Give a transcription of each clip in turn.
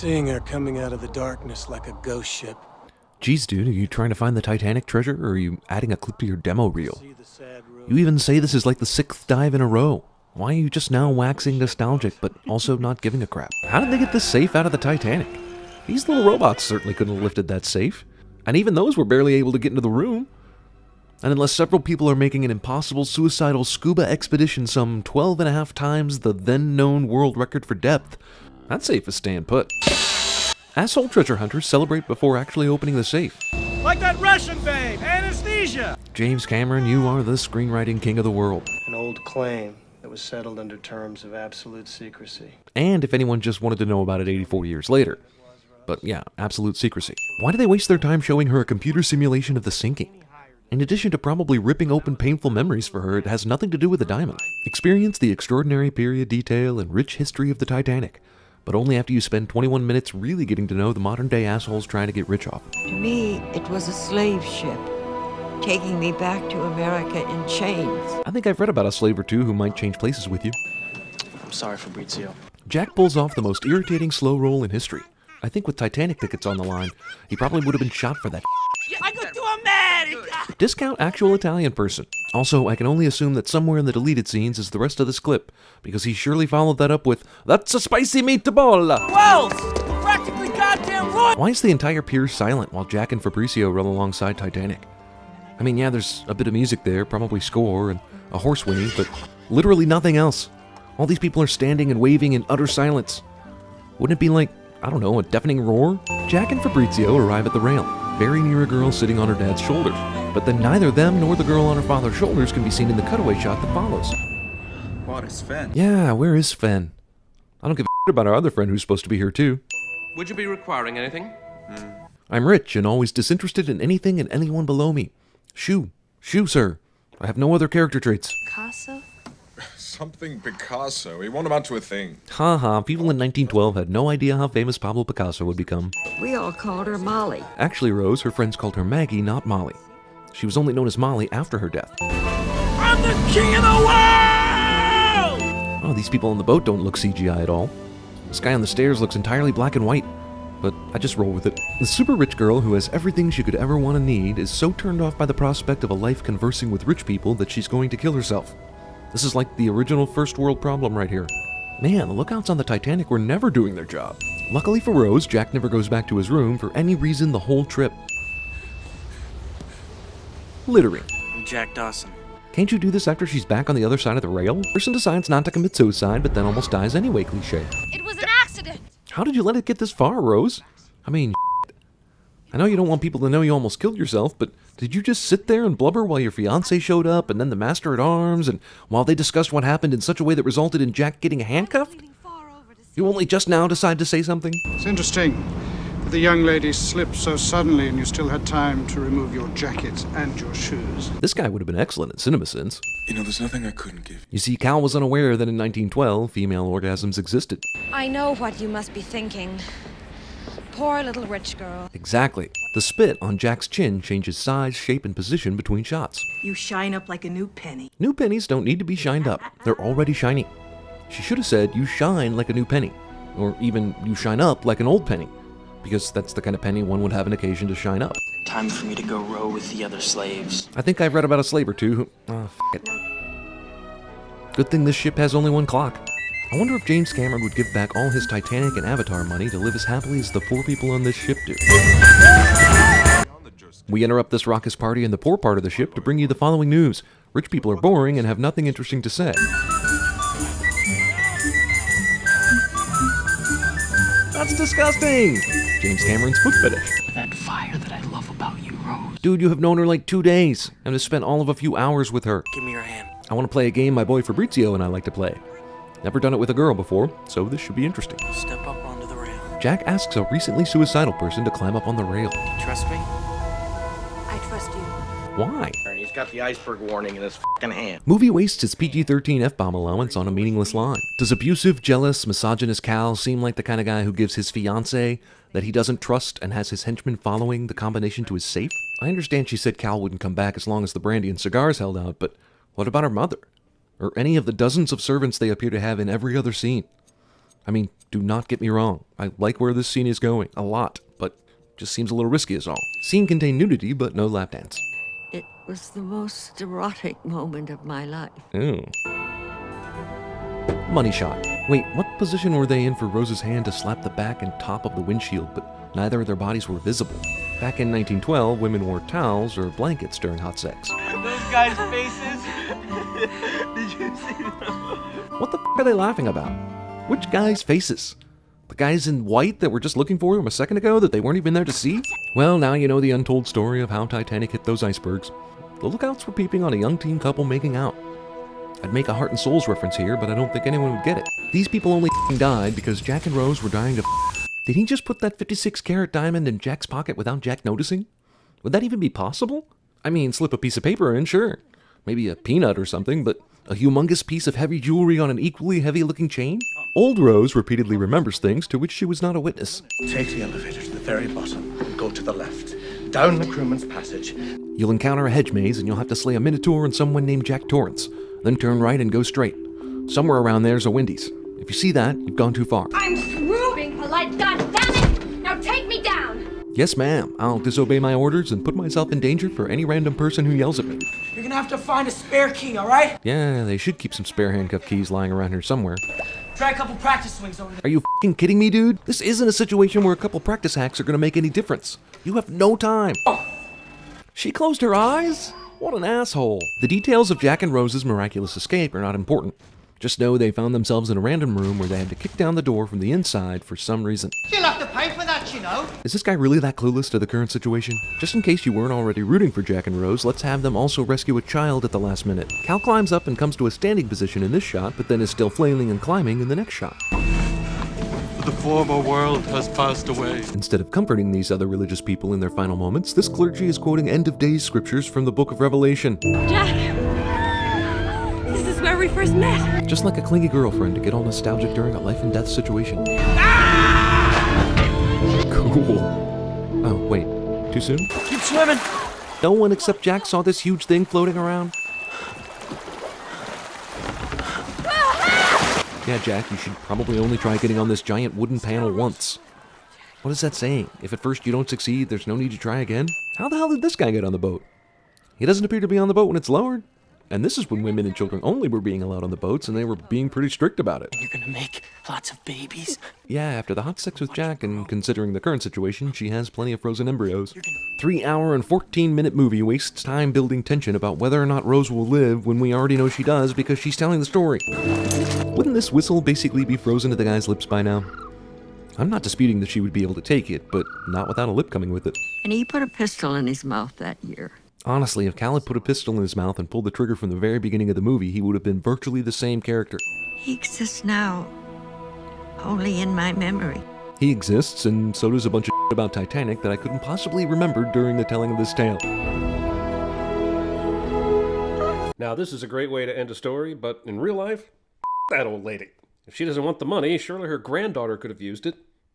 seeing her coming out of the darkness like a ghost ship. Geez, dude, are you trying to find the Titanic treasure, or are you adding a clip to your demo reel? You even say this is like the 6th dive in a row. Why are you just now waxing nostalgic, but also not giving a crap? How did they get this safe out of the Titanic? These little robots certainly couldn't have lifted that safe. And even those were barely able to get into the room. And unless several people are making an impossible suicidal scuba expedition some 12.5 times the then-known world record for depth, that safe is staying put. Asshole treasure hunters celebrate before actually opening the safe. Like that Russian babe, anesthesia! James Cameron, you are the screenwriting king of the world. An old claim that was settled under terms of absolute secrecy. And if anyone just wanted to know about it 84 years later. But yeah, absolute secrecy. Why do they waste their time showing her a computer simulation of the sinking? In addition to probably ripping open painful memories for her, it has nothing to do with the diamond. Experience the extraordinary period detail and rich history of the Titanic, but only after you spend 21 minutes really getting to know the modern-day assholes trying to get rich off it. To me, it was a slave ship, taking me back to America in chains. I think I've read about a slave or two who might change places with you. I'm sorry, Fabrizio. Jack pulls off the most irritating slow roll in history. I think with Titanic tickets on the line, he probably would have been shot for that. I go to America! Discount actual Italian person. Also, I can only assume that somewhere in the deleted scenes is the rest of this clip, because he surely followed that up with, "That's a spicy meatball!" Wells! Practically goddamn royal! Why is the entire pier silent while Jack and Fabrizio run alongside Titanic? I mean, yeah, there's a bit of music there, probably score, and a horse whinny, but literally nothing else. All these people are standing and waving in utter silence. Wouldn't it be like, I don't know, a deafening roar? Jack and Fabrizio arrive at the rail, very near a girl sitting on her dad's shoulders. But then neither them nor the girl on her father's shoulders can be seen in the cutaway shot that follows. What is Sven? Yeah, where is Sven? I don't give a shit about our other friend who's supposed to be here too. Would you be requiring anything? I'm rich and always disinterested in anything and anyone below me. Shoo, sir. I have no other character traits. Picasso? Something Picasso. He won't amount to a thing. Haha, people in 1912 had no idea how famous Pablo Picasso would become. We all called her Molly. Actually, Rose, her friends called her Maggie, not Molly. She was only known as Molly after her death. I'm the king of the world! Oh, these people on the boat don't look CGI at all. This guy on the stairs looks entirely black and white. But I just roll with it. The super rich girl who has everything she could ever want to need is so turned off by the prospect of a life conversing with rich people that she's going to kill herself. This is like the original first world problem right here. Man, the lookouts on the Titanic were never doing their job. Luckily for Rose, Jack never goes back to his room for any reason the whole trip. Littering. I'm Jack Dawson. Can't you do this after she's back on the other side of the rail? Person decides not to commit suicide, but then almost dies anyway, cliche. It was an accident! How did you let it get this far, Rose? I mean, I know you don't want people to know you almost killed yourself, but did you just sit there and blubber while your fiancé showed up and then the master at arms, and while they discussed what happened in such a way that resulted in Jack getting handcuffed? You only just now decide to say something? It's interesting that the young lady slipped so suddenly and you still had time to remove your jacket and your shoes. This guy would have been excellent at CinemaSins. You know, there's nothing I couldn't give. You see, Cal was unaware that in 1912, female orgasms existed. I know what you must be thinking. Poor little rich girl. Exactly. The spit on Jack's chin changes size, shape, and position between shots. You shine up like a new penny. New pennies don't need to be shined up. They're already shiny. She should have said, you shine like a new penny. Or even, you shine up like an old penny. Because that's the kind of penny one would have an occasion to shine up. Time for me to go row with the other slaves. I think I've read about a slave or two who... Oh, it. Good thing this ship has only one clock. I wonder if James Cameron would give back all his Titanic and Avatar money to live as happily as the poor people on this ship do. We interrupt this raucous party in the poor part of the ship to bring you the following news. Rich people are boring and have nothing interesting to say. That's disgusting! James Cameron's foot fetish. That fire that I love about you, Rose. Dude, you have known her like 2 days, and have spent all of a few hours with her. Give me your hand. I want to play a game my boy Fabrizio and I like to play. Never done it with a girl before, so this should be interesting. Step up onto the rail. Jack asks a recently suicidal person to climb up on the rail. Trust me? I trust you. Why? He's got the iceberg warning in his f***ing hand. Movie wastes its PG-13 F-bomb allowance on a meaningless line. Does abusive, jealous, misogynist Cal seem like the kind of guy who gives his fiancée that he doesn't trust and has his henchmen following the combination to his safe? I understand she said Cal wouldn't come back as long as the brandy and cigars held out, but what about her mother? Or any of the dozens of servants they appear to have in every other scene? I mean, do not get me wrong. I like where this scene is going, a lot, but just seems a little risky is all. Scene contained nudity, but no lap dance. It was the most erotic moment of my life. Ooh. Money shot. Wait, what position were they in for Rose's hand to slap the back and top of the windshield, but neither of their bodies were visible? Back in 1912, women wore towels or blankets during hot sex. Those guys' faces. Did you see them? What the f are they laughing about? Which guys' faces? The guys in white that were just looking for him a second ago that they weren't even there to see? Well, now you know the untold story of how Titanic hit those icebergs. The lookouts were peeping on a young teen couple making out. I'd make a Heart and Souls reference here, but I don't think anyone would get it. These people only died because Jack and Rose were dying to Did he just put that 56-carat diamond in Jack's pocket without Jack noticing? Would that even be possible? I mean, slip a piece of paper in, sure. Maybe a peanut or something, but a humongous piece of heavy jewelry on an equally heavy-looking chain? Old Rose repeatedly remembers things to which she was not a witness. Take the elevator to the very bottom and go to the left. Down the crewman's passage. You'll encounter a hedge maze and you'll have to slay a minotaur and someone named Jack Torrance. Then turn right and go straight. Somewhere around there's a Wendy's. If you see that, you've gone too far. I'm through being polite, goddammit! Now take me down! Yes, ma'am. I'll disobey my orders and put myself in danger for any random person who yells at me. You're gonna have to find a spare key, alright? Yeah, they should keep some spare handcuff keys lying around here somewhere. Try a couple practice swings over there. Are you f***ing kidding me, dude? This isn't a situation where a couple practice hacks are gonna make any difference. You have no time. She closed her eyes? What an asshole. The details of Jack and Rose's miraculous escape are not important. Just know they found themselves in a random room where they had to kick down the door from the inside for some reason. You'll have to pay for that, you know. Is this guy really that clueless to the current situation? Just in case you weren't already rooting for Jack and Rose, let's have them also rescue a child at the last minute. Cal climbs up and comes to a standing position in this shot, but then is still flailing and climbing in the next shot. The former world has passed away. Instead of comforting these other religious people in their final moments, this clergy is quoting end-of-days scriptures from the book of Revelation. Jack! This is where we first met. Just like a clingy girlfriend to get all nostalgic during a life-and-death situation. Cool. Oh, wait. Too soon? Keep swimming. No one except Jack saw this huge thing floating around? Yeah, Jack, you should probably only try getting on this giant wooden panel once. What is that saying? If at first you don't succeed, there's no need to try again? How the hell did this guy get on the boat? He doesn't appear to be on the boat when it's lowered. And this is when women and children only were being allowed on the boats, and they were being pretty strict about it. You're gonna make lots of babies. Yeah, after the hot sex with Jack, and considering the current situation, she has plenty of frozen embryos. 3-hour and 14-minute movie wastes time building tension about whether or not Rose will live when we already know she does because she's telling the story. Wouldn't this whistle basically be frozen to the guy's lips by now? I'm not disputing that she would be able to take it, but not without a lip coming with it. And he put a pistol in his mouth that year. Honestly, if Cal had put a pistol in his mouth and pulled the trigger from the very beginning of the movie, he would have been virtually the same character. He exists now, only in my memory. He exists, and so does a bunch of shit about Titanic that I couldn't possibly remember during the telling of this tale. Now, this is a great way to end a story, but in real life, that old lady. If she doesn't want the money, surely her granddaughter could have used it.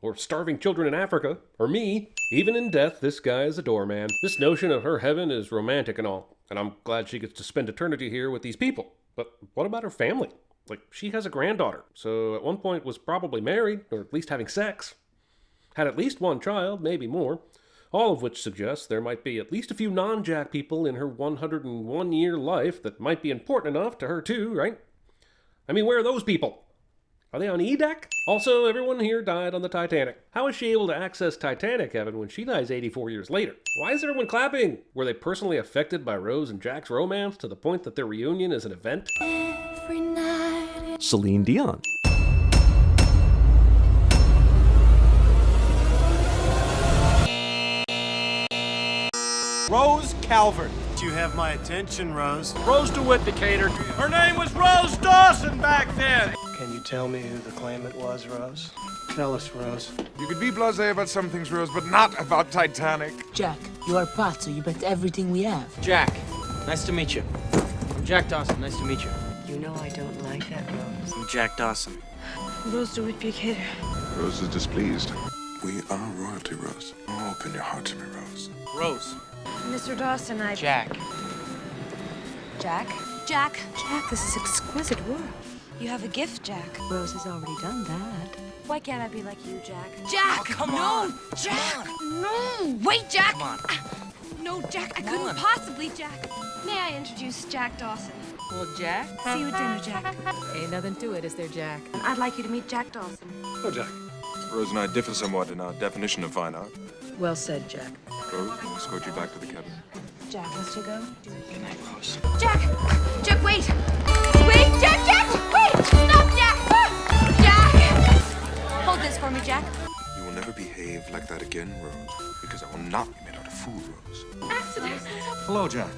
Or starving children in Africa. Or me. Even in death, this guy is a doorman. This notion of her heaven is romantic and all. And I'm glad she gets to spend eternity here with these people. But what about her family? Like, she has a granddaughter. So at one point was probably married, or at least having sex. Had at least one child, maybe more. All of which suggests there might be at least a few non-Jack people in her 101-year life that might be important enough to her too, right? I mean, where are those people? Are they on E-Deck? Also, everyone here died on the Titanic. How is she able to access Titanic heaven when she dies 84 years later? Why is everyone clapping? Were they personally affected by Rose and Jack's romance to the point that their reunion is an event? Celine Dion. Rose Calvert. You have my attention, Rose. Rose DeWitt, Decatur. Her name was Rose Dawson back then. Can you tell me who the claimant was, Rose? Tell us, Rose. You could be blasé about some things, Rose, but not about Titanic. Jack, you are part, so you bet everything we have. Jack, nice to meet you. I'm Jack Dawson, nice to meet you. You know I don't like that, Rose. I'm Jack Dawson. Rose DeWitt, Decatur. Rose is displeased. We are royalty, Rose. Open your heart to me, Rose. Rose. Mr. Dawson, Jack. Jack? Jack? Jack, this is exquisite work. You have a gift, Jack. Rose has already done that. Why can't I be like you, Jack? Jack! Oh, come no! on. Jack! Come No! Wait, Jack! Come on. No, Jack, I Come couldn't on. possibly, Jack. May I introduce Jack Dawson? Well, Jack? See you at dinner, Jack. Ain't nothing to it, is there, Jack? I'd like you to meet Jack Dawson. Oh, Jack. Rose and I differ somewhat in our definition of fine art. Well said, Jack. Rose, I'll escort you back to the cabin. Jack, must you go? Good night, Rose. Jack! Jack, wait! Wait, Jack, Jack! Wait! Stop, Jack! Jack! Hold this for me, Jack. You will never behave like that again, Rose, because I will not be made out of fool, Rose. Accident. Hello, Jack.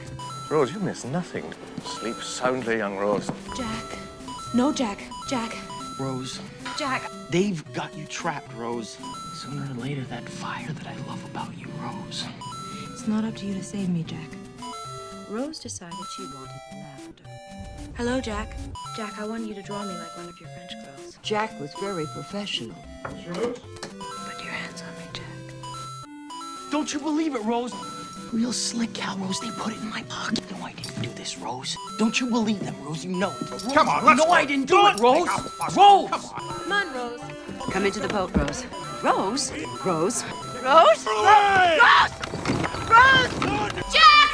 Rose, you miss nothing. Sleep soundly, young Rose. Jack. No, Jack. Jack. Rose, Jack. they've got you trapped, Rose. Sooner or later, that fire that I love about you, Rose. It's not up to you to save me, Jack. Rose decided she wanted lavender. Hello, Jack. Jack, I want you to draw me like one of your French girls. Jack was very professional. Put your hands on me, Jack. Don't you believe it, Rose? Real slick, Cal, Rose. They put it in my pocket. No, I didn't do this, Rose. Don't you believe them, Rose? You know it. Rose, Come on, let's No, go. I didn't do it, Rose. Rose! Come on, Rose. Come into the boat, Rose. Rose? Rose? Rose? Rose! Jack!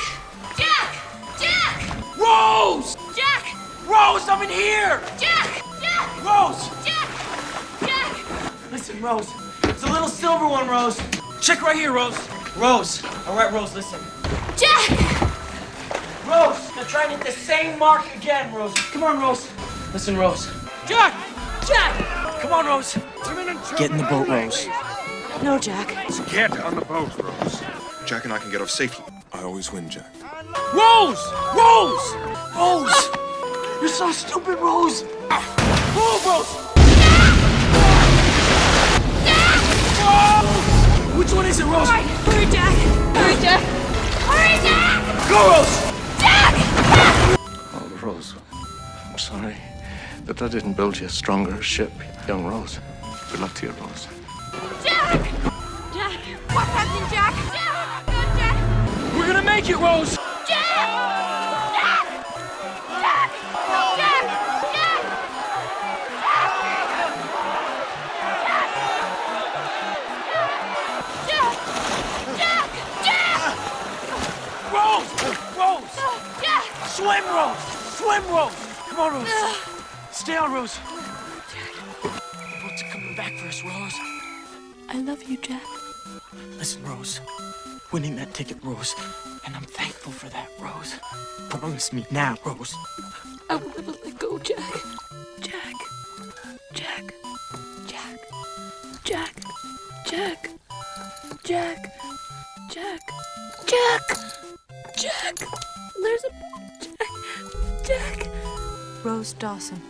Jack! Jack! Rose! Jack! Rose, I'm in here! Jack! Jack! Rose! Jack! Jack! Listen, Rose. It's a little silver one, Rose. Check right here, Rose. Rose. All right, Rose, listen. Jack! Rose, now try and hit the same mark again, Rose. Come on, Rose. Listen, Rose. Jack! Jack! Come on, Rose. Get in the boat, Rose. No, Jack. Get on the boat, Rose. Jack and I can get off safely. I always win, Jack. Rose! Rose! Rose! You're so stupid, Rose. Move, Rose! Which one is it, Rose? Hurry, Jack! Hurry, Jack! Hurry, Jack! Go, Rose! Oh, Rose, I'm sorry that I didn't build you a stronger ship, young Rose. Good luck to you, Rose. Jack! Jack! What's happening, Jack? Jack! No, Jack! We're gonna make it, Rose! Jack! Jack! Jack! Jack! Jack! Jack! Jack! Jack! Rose! Rose! Jack! Swim, Rose! Swim, Rose! Come on, Rose. Stay on, Rose. The boats are coming back for us, Rose. I love you, Jack. Listen, Rose. Winning that ticket, Rose. And I'm thankful for that, Rose. Promise me now, Rose. I will never let go, Jack. Jack. Jack. Jack. Jack. Jack. Jack. Jack. Jack. Jack. There's a Jack. Jack. Rose Dawson.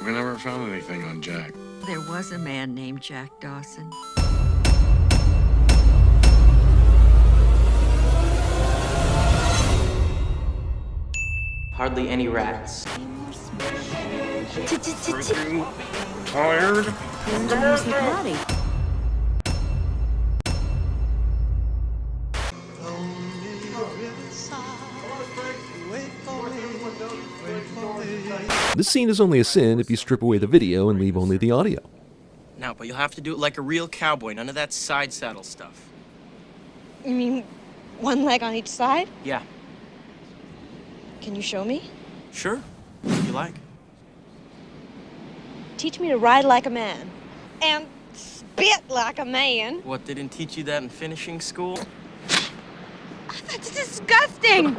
We never found anything on Jack. There was a man named Jack Dawson. Hardly any rats. Tired? This scene is only a sin if you strip away the video and leave only the audio. No, but you'll have to do it like a real cowboy. None of that side saddle stuff. You mean one leg on each side? Yeah. Can you show me? Sure. If you like. Teach me to ride like a man. And spit like a man. What, they didn't teach you that in finishing school? That's disgusting!